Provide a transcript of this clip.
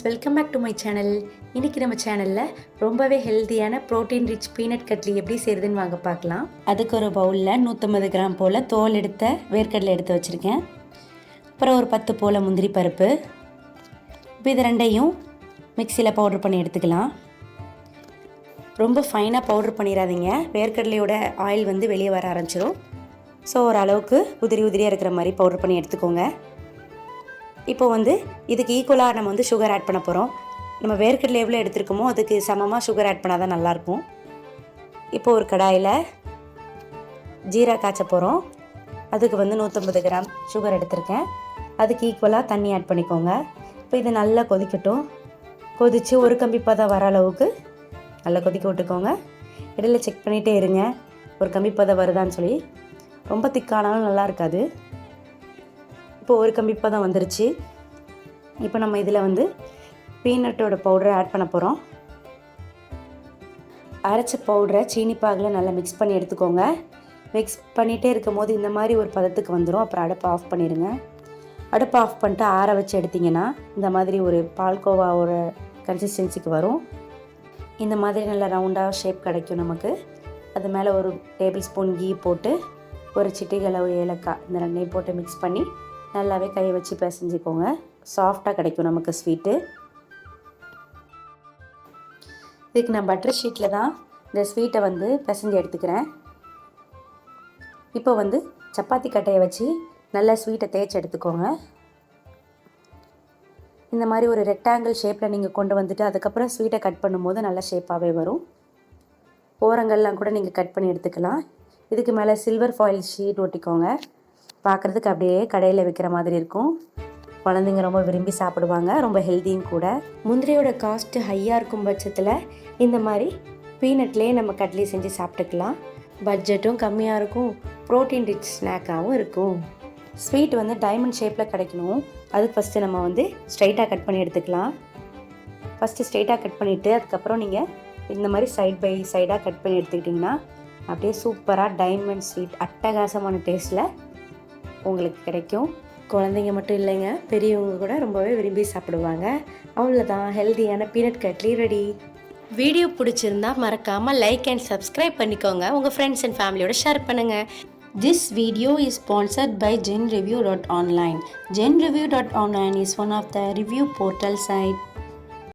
Welcome back to my channel. இன்றைக்கி நம்ம சேனலில் ரொம்பவே ஹெல்த்தியான ப்ரோட்டீன் ரிச் பீனட் கட்லி எப்படி செய்கிறதுன்னு வாங்க பார்க்கலாம். அதுக்கு ஒரு பவுலில் 150 கிராம் போல் தோல் எடுத்த வேர்க்கடலை எடுத்து வச்சுருக்கேன். அப்புறம் ஒரு 10 போல் முந்திரி பருப்பு. இப்போ இது ரெண்டையும் மிக்சியில் பவுடர் பண்ணி எடுத்துக்கலாம். ரொம்ப ஃபைனாக பவுடர் பண்ணிடாதீங்க, வேர்க்கடலையோட ஆயில் வந்து வெளியே வர ஆரம்பிச்சிடும். ஸோ ஓரளவுக்கு உதிரியாக இருக்கிற மாதிரி பவுடர் பண்ணி எடுத்துக்கோங்க. இப்போ வந்து இதுக்கு ஈக்குவலாக நம்ம வந்து சுகர் ஆட் பண்ண போகிறோம். நம்ம வேர்க்கடலை எவ்வளோ எடுத்துருக்கோமோ அதுக்கு சமமாக சுகர் ஆட் பண்ணால் தான் நல்லாயிருக்கும். இப்போ ஒரு கடாயில் ஜீரா காய்ச்ச போகிறோம். அதுக்கு வந்து 150 கிராம் சுகர் எடுத்திருக்கேன். அதுக்கு ஈக்குவலாக தண்ணி ஆட் பண்ணிக்கோங்க. இப்போ இது நல்லா கொதிக்கட்டும். கொதித்து ஒரு கம்பி பதம் வர அளவுக்கு நல்லா கொதிக்க விட்டுக்கோங்க. இடையில செக் பண்ணிகிட்டே இருங்க ஒரு கம்பி பதம் வருதான்னு சொல்லி. ரொம்ப திக்கானாலும் நல்லா இருக்காது. இப்போ ஒரு கம்பி பதம் வந்துருச்சு. இப்போ நம்ம இதில் வந்து பீனட்டோட பவுடரை ஆட் பண்ண போகிறோம். அரைச்ச பவுடரை சீனி பாகில் நல்லா மிக்ஸ் பண்ணி எடுத்துக்கோங்க. மிக்ஸ் பண்ணிகிட்டே இருக்கும் போது இந்த மாதிரி ஒரு பதத்துக்கு வந்துடும். அப்புறம் அடுப்பை ஆஃப் பண்ணிடுங்க. அடுப்பை ஆஃப் பண்ணிட்டு ஆற வச்சு எடுத்திங்கன்னா இந்த மாதிரி ஒரு பால்கோவாவோட கன்சிஸ்டன்சிக்கு வரும். இந்த மாதிரி நல்லா ரவுண்டாக ஷேப் கிடைக்கும் நமக்கு. அது மேலே ஒரு டேபிள் ஸ்பூன் கீ போட்டு ஒரு சிட்டிகளவு ஏலக்காய் இந்த ரெண்டையும் போட்டு மிக்ஸ் பண்ணி நல்லாவே கையை வச்சு பிசைஞ்சிக்கோங்க. சாஃப்டாக கிடைக்கும் நமக்கு ஸ்வீட்டு. இதுக்கு நான் பட்டர் ஷீட்டில் தான் இந்த ஸ்வீட்டை வந்து பிசைஞ்சு எடுத்துக்கிறேன். இப்போ வந்து சப்பாத்தி கட்டையை வச்சு நல்லா ஸ்வீட்டை தேய்ச்சி எடுத்துக்கோங்க. இந்த மாதிரி ஒரு ரெக்டாங்கிள் ஷேப்பில் நீங்கள் கொண்டு வந்துட்டு அதுக்கப்புறம் ஸ்வீட்டை கட் பண்ணும்போது நல்ல ஷேப்பாகவே வரும். ஓரங்கள்லாம் கூட நீங்கள் கட் பண்ணி எடுத்துக்கலாம். இதுக்கு மேலே சில்வர் ஃபாயில் ஷீட் ஒட்டிக்கோங்க. பார்க்குறதுக்கு அப்படியே கடையில் விற்கிற மாதிரி இருக்கும். குழந்தைங்க ரொம்ப விரும்பி சாப்பிடுவாங்க. ரொம்ப ஹெல்த்தியும் கூட. முந்திரியோட காஸ்ட்டு ஹையாக இருக்கும் பட்சத்தில் இந்த மாதிரி பீனட்லேயே நம்ம கட்லி செஞ்சு சாப்பிட்டுக்கலாம். பட்ஜெட்டும் கம்மியாக இருக்கும், ப்ரோட்டீன் ரிச் ஸ்நாக்காகவும் இருக்கும். ஸ்வீட் வந்து டைமண்ட் ஷேப்பில் கிடைக்கணும். அதுக்கு ஃபஸ்ட்டு நம்ம வந்து ஸ்ட்ரைட்டாக கட் பண்ணி எடுத்துக்கலாம். ஃபஸ்ட்டு ஸ்ட்ரைட்டாக கட் பண்ணிவிட்டு அதுக்கப்புறம் நீங்கள் இந்த மாதிரி சைட் பை சைடாக கட் பண்ணி எடுத்துக்கிட்டிங்கன்னா அப்படியே சூப்பராக டைமண்ட் ஸ்வீட் அட்டகாசமான டேஸ்ட்டில் உங்களுக்கு கிடைக்கும். குழந்தைங்க மட்டும் இல்லைங்க, பெரியவங்க கூட ரொம்பவே விரும்பி சாப்பிடுவாங்க. அவ்வளோதான், ஹெல்தியான பீனட் கட்லி ரெடி. வீடியோ பிடிச்சிருந்தா மறக்காமல் லைக் அண்ட் சப்ஸ்கிரைப் பண்ணிக்கோங்க. உங்கள் ஃப்ரெண்ட்ஸ் அண்ட் ஃபேமிலியோட ஷேர் பண்ணுங்கள். This video is sponsored by Genreviews.online. Genreviews.online is one of the review portal site.